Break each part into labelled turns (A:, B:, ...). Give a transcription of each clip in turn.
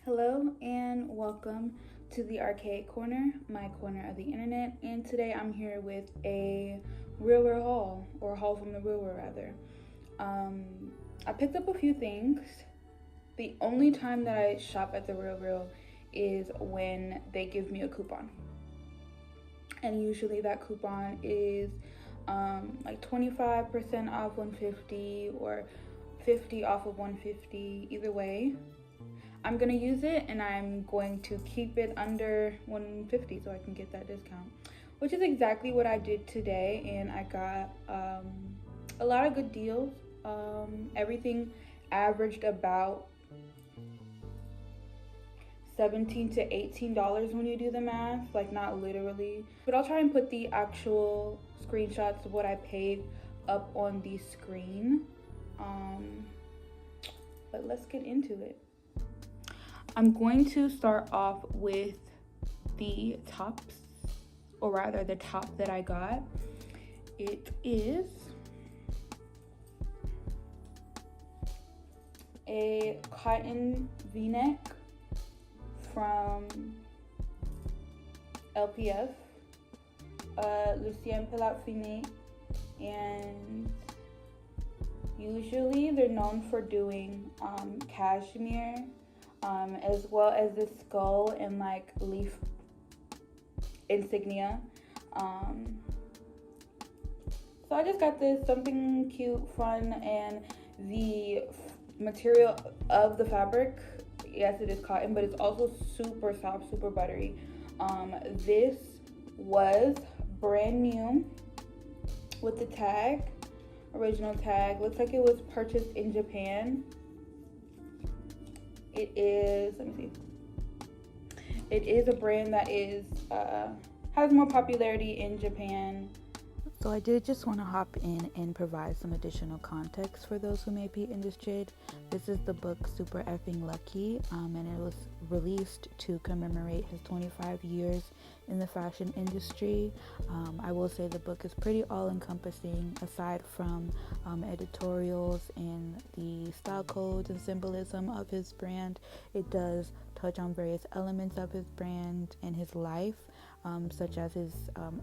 A: Hello and welcome to the Archaic Corner, my corner of the internet. And today I'm here with a Real haul, or a haul from the Real rather. I picked up a few things. The only time that I shop at the Real is when they give me a coupon. And usually that coupon is like 25% off 150 or 50 off of 150, either way. I'm gonna use it and I'm going to keep it under 150 so I can get that discount, which is exactly what I did today. And I got a lot of good deals. Everything averaged about $17 to $18 when you do the math, like not literally, but I'll try and put the actual screenshots of what I paid up on the screen. But let's get into it. I'm going to start off with the tops, or rather the top that I got. It is a cotton V-neck from LPF, Lucien, Pellat, Finet, and usually they're known for doing cashmere, as well as the skull and like leaf insignia. So I just got this, something cute, fun, and the material of the fabric, yes, it is cotton, but it's also super soft, super buttery. This was brand new with the tag, original tag. Looks like it was purchased in Japan. It is, let me see. It is a brand that is has more popularity in Japan. So I did just want to hop in and provide some additional context for those who may be interested. This is the book Super Effing Lucky, and it was released to commemorate his 25 years in the fashion industry. I will say the book is pretty all-encompassing. Aside from editorials and the style codes and symbolism of his brand, it does touch on various elements of his brand and his life, such as his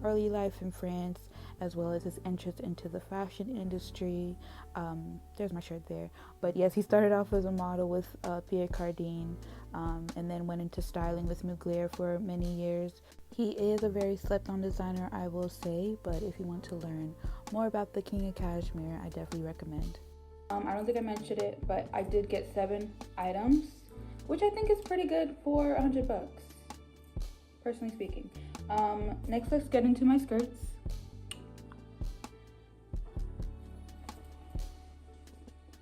A: early life in France, as well as his interest into the fashion industry. There's my shirt there. But yes, he started off as a model with Pierre Cardin, and then went into styling with Mugler for many years. He is a very slept-on designer, I will say, but if you want to learn more about the King of Cashmere, I definitely recommend. I don't think I mentioned it, but I did get 7 items, which I think is pretty good for $100, personally speaking. Next, let's get into my skirts.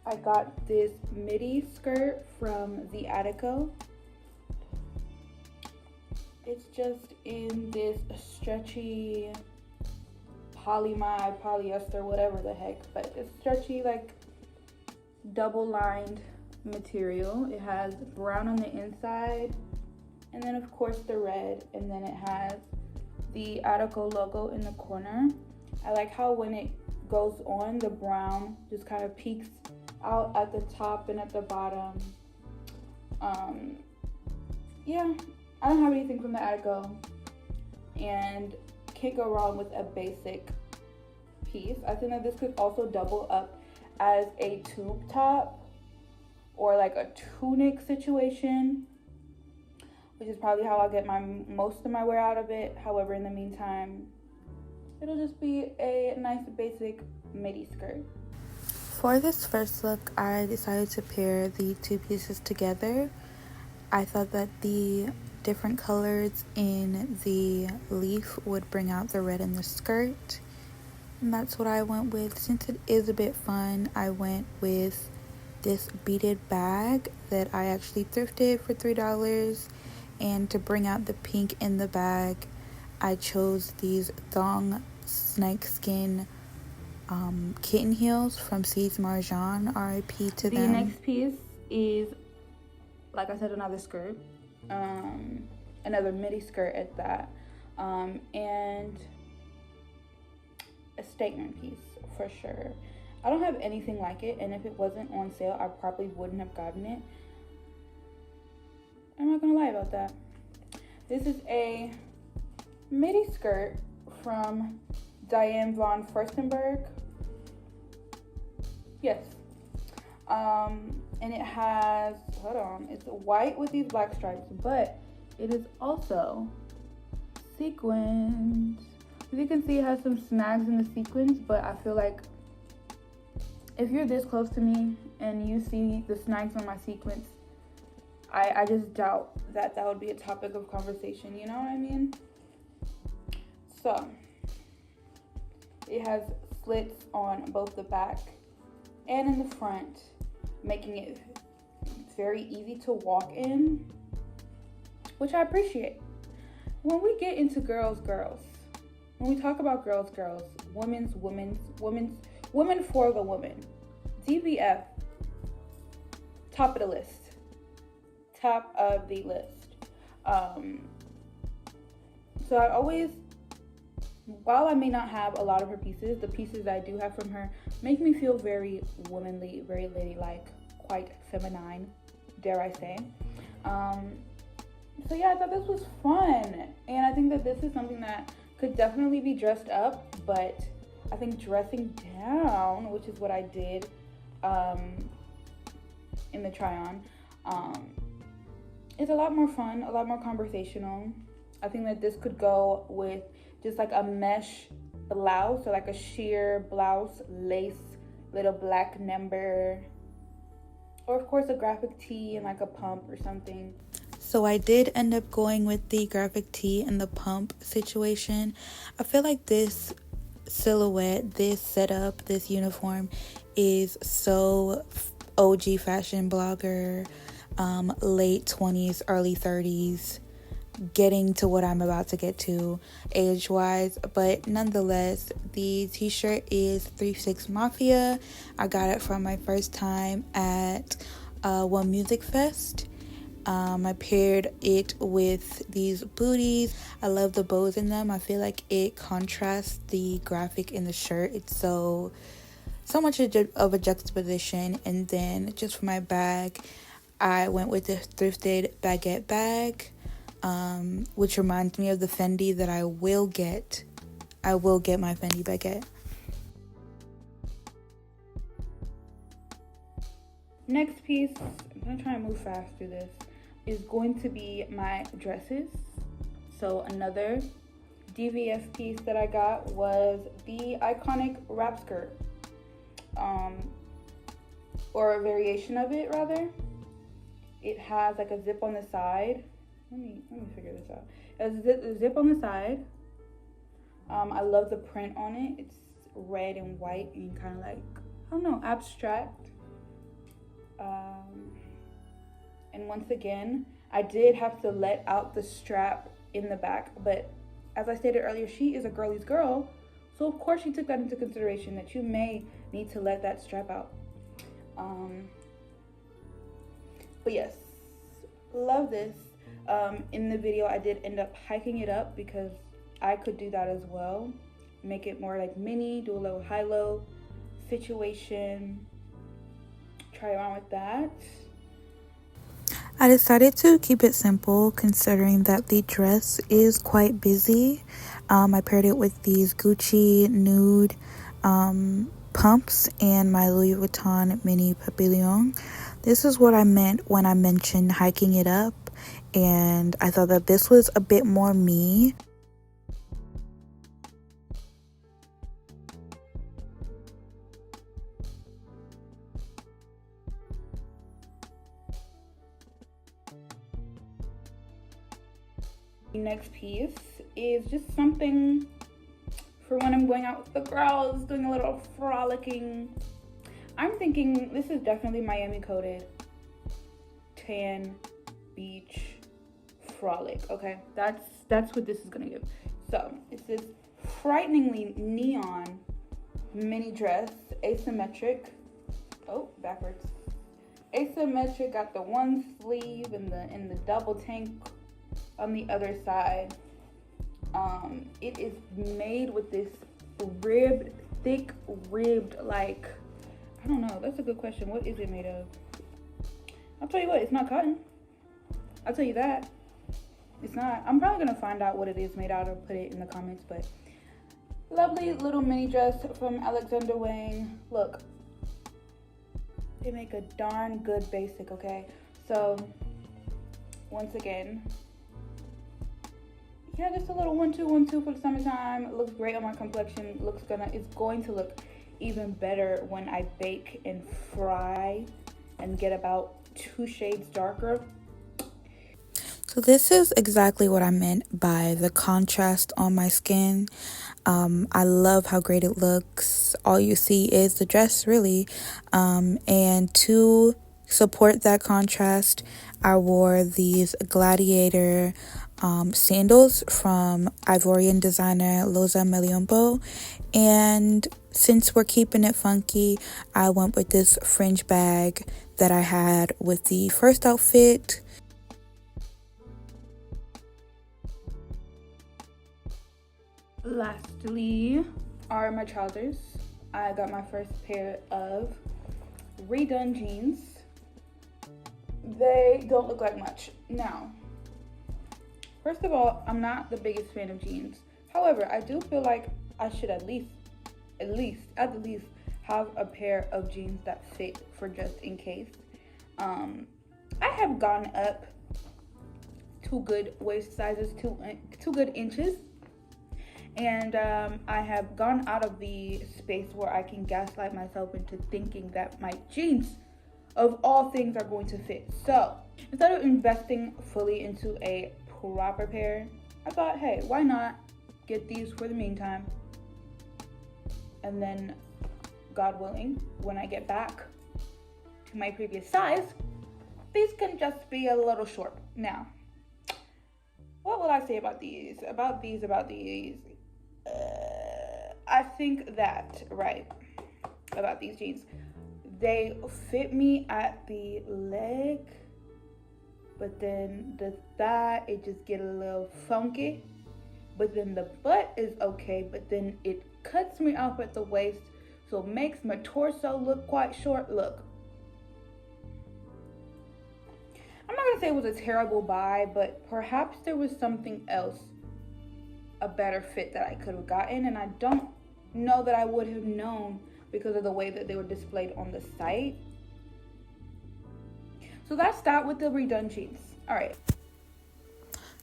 A: I got this midi skirt from the Attico. It's just in this stretchy polyester, whatever the heck, but it's stretchy, like double-lined material. It has brown on the inside, and then of course the red, and then it has the Attico logo in the corner. I like how when it goes on, the brown just kind of peeks out at the top and at the bottom. Yeah, I don't have anything from the Attico, and can't go wrong with a basic piece. I think that this could also double up as a tube top or like a tunic situation, which is probably how I'll get most of my wear out of it. However, in the meantime, it'll just be a nice basic midi skirt. For this first look, I decided to pair the two pieces together. I thought that the different colors in the leaf would bring out the red in the skirt, and that's what I went with. Since it is a bit fun, I went with this beaded bag that I actually thrifted for $3, and to bring out the pink in the bag, I chose these thong snakeskin kitten heels from C's Marjan, RIP to them. The next piece is, like I said, another skirt, another midi skirt at that, and a statement piece for sure. I don't have anything like it, and if it wasn't on sale, I probably wouldn't have gotten it. about that. This is a midi skirt from Diane von Furstenburg. Yes. And it has, hold on, it's white with these black stripes, but it is also sequins. As you can see, it has some snags in the sequins, but I feel like if you're this close to me and you see the snags on my sequins, I just doubt that would be a topic of conversation, you know what I mean? So, it has slits on both the back and in the front, making it very easy to walk in, which I appreciate. When we get into girls, when we talk about girls, women for the women, DVF, top of the list. So I always, while I may not have a lot of her pieces, the pieces I do have from her make me feel very womanly, very ladylike, quite feminine, dare I say. So yeah, I thought this was fun, and I think that this is something that could definitely be dressed up, but I think dressing down, which is what I did in the try-on, is a lot more fun, a lot more conversational. I think that this could go with just like a mesh blouse, or like a sheer blouse, lace, little black number, or of course a graphic tee and like a pump or something. So I did end up going with the graphic tee and the pump situation. I feel like this silhouette, this setup, this uniform is so OG fashion blogger, late 20s, early 30s, getting to what I'm about to get to age-wise. But nonetheless, the t-shirt is 36 Mafia. I got it from my first time at One Music Fest. I paired it with these booties. I love the bows in them. I feel like it contrasts the graphic in the shirt. It's so much of a juxtaposition. And then just for my bag, I went with the thrifted baguette bag, which reminds me of the Fendi that I will get. I will get my Fendi baguette. Next piece, I'm gonna try and move fast through this, is going to be my dresses. So another DVF piece that I got was the iconic wrap skirt, or a variation of it rather. It has like a zip on the side. Let me figure this out. It has a zip on the side. I love the print on it. It's red and white and kind of like, I don't know, abstract. And once again, I did have to let out the strap in the back, but as I stated earlier, she is a girly's girl, so of course she took that into consideration, that you may need to let that strap out. But yes, love this. In the video, I did end up hiking it up because I could do that as well. Make it more like mini, do a little high-low situation. Try around with that. I decided to keep it simple considering that the dress is quite busy. I paired it with these Gucci nude pumps and my Louis Vuitton mini papillon. This is what I meant when I mentioned hiking it up, and I thought that this was a bit more me. The next piece is just something for when I'm going out with the girls, doing a little frolicking. I'm thinking this is definitely Miami coded tan beach frolic. Okay, that's what this is gonna give. So it's this frighteningly neon mini dress, asymmetric. Oh, backwards. Asymmetric, got the one sleeve and the double tank on the other side. It is made with this ribbed, thick ribbed, like, I don't know, that's a good question. What is it made of? I'll tell you what, it's not cotton. I'll tell you that. It's not. I'm probably gonna find out what it is made out of, put it in the comments. But lovely little mini dress from Alexander Wang. Look, they make a darn good basic, okay? So once again, yeah, just a little 1-2-1-2 for the summertime. It looks great on my complexion. It's going to look even better when I bake and fry and get about 2 shades darker.
B: So this is exactly what I meant by the contrast on my skin. I love how great it looks. All you see is the dress, really. And to support that contrast, I wore these gladiator sandals from Ivorian designer Loza Meliombo. And since we're keeping it funky, I went with this fringe bag that I had with the first outfit.
A: Lastly are my trousers. I got my first pair of Redone jeans. They don't look like much. Now, first of all, I'm not the biggest fan of jeans. However, I do feel like I should at the least have a pair of jeans that fit for just in case. I have gone up 2 good waist sizes, 2 good inches. And I have gone out of the space where I can gaslight myself into thinking that my jeans, of all things, are going to fit. So instead of investing fully into a proper pair, I thought, hey, why not get these for the meantime? And then, God willing, when I get back to my previous size, these can just be a little short. Now, what will I say about these? I think that, right, about these jeans, they fit me at the leg, but then the thigh, it just get a little funky. But then the butt is okay, but then it cuts me off at the waist, so it makes my torso look quite short. Look, I'm not gonna say it was a terrible buy, but perhaps there was something else, a better fit that I could have gotten, and I don't know that I would have known because of the way that they were displayed on the site. So that's that with the Redone jeans. All right.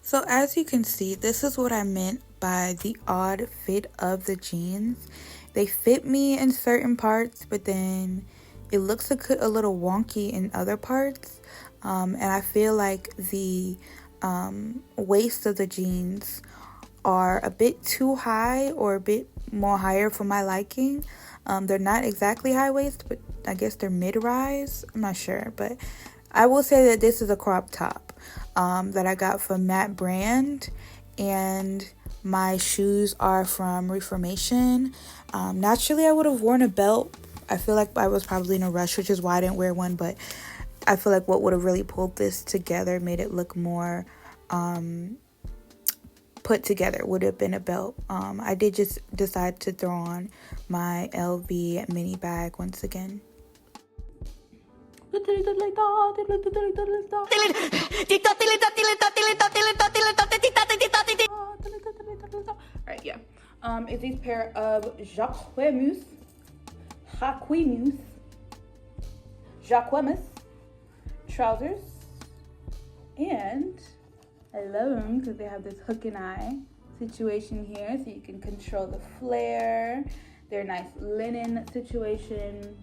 B: So as you can see, this is what I meant by the odd fit of the jeans. They fit me in certain parts, but then it looks a little wonky in other parts. And I feel like the waist of the jeans are a bit too high or a bit more higher for my liking. They're not exactly high waist, but I guess they're mid-rise. I'm not sure, but I will say that this is a crop top that I got from Matt brand, and my shoes are from Reformation. Naturally, I would have worn a belt. I feel like I was probably in a rush, which is why I didn't wear one, but I feel like what would have really pulled this together, made it look more put together, would have been a belt. I did just decide to throw on my LV mini bag once again.
A: Right, yeah. It's these pair of Jacquemus trousers, and I love them because they have this hook and eye situation here, so you can control the flare. They're a nice linen situation,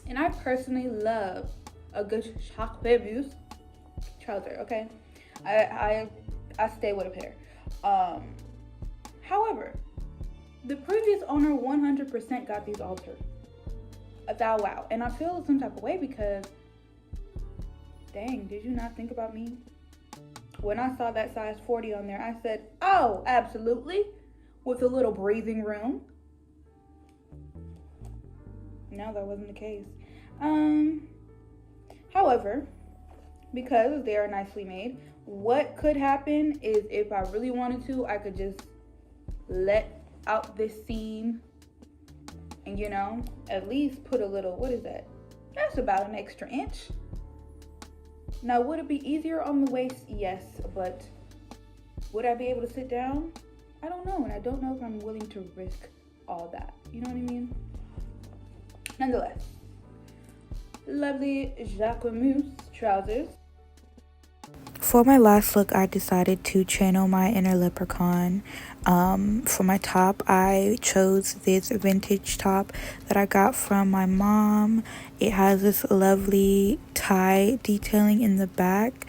A: and I personally love a good Jacquemus trouser. Okay, I stay with a pair. However, the previous owner 100% got these altered. Wow, and I feel some type of way because, dang, did you not think about me? When I saw that size 40 on there, I said, oh, absolutely, with a little breathing room. No, that wasn't the case. However, because they are nicely made, what could happen is if I really wanted to, I could just let out this seam and, you know, at least put a little, what is that? That's about an extra inch. Now, would it be easier on the waist? Yes, but Would I be able to sit down? I don't know, and I don't know if I'm willing to risk all that. You know what I mean? Nonetheless, lovely Jacquemus trousers.
B: For my last look, I decided to channel my inner leprechaun. For my top, I chose this vintage top that I got from my mom. It has this lovely tie detailing in the back,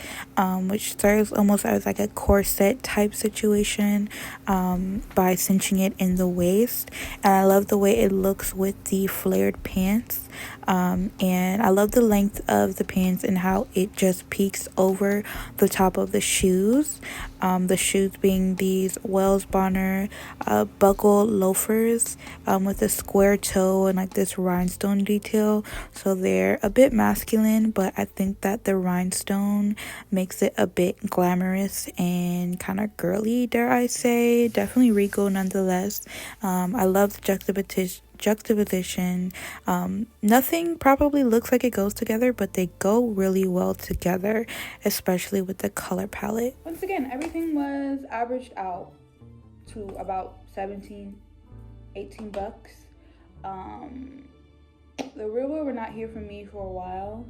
B: which serves almost as like a corset type situation by cinching it in the waist. And I love the way it looks with the flared pants. And I love the length of the pants and how it just peeks over the top of the shoes. The shoes being these Wells Bonner buckle loafers with a square toe and like this rhinestone detail. So they're a bit masculine, but I think that the rhinestone makes it a bit glamorous and kind of girly, dare I say. Definitely regal nonetheless. I love the juxtaposition. Nothing probably looks like it goes together, but they go really well together, especially with the color palette.
A: Once again, everything was averaged out to about 17, 18 bucks. The real world were not here for me for a while.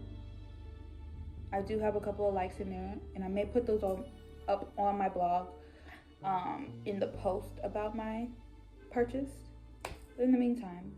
A: I do have a couple of likes in there, and I may put those up on my blog in the post about my purchase. But in the meantime,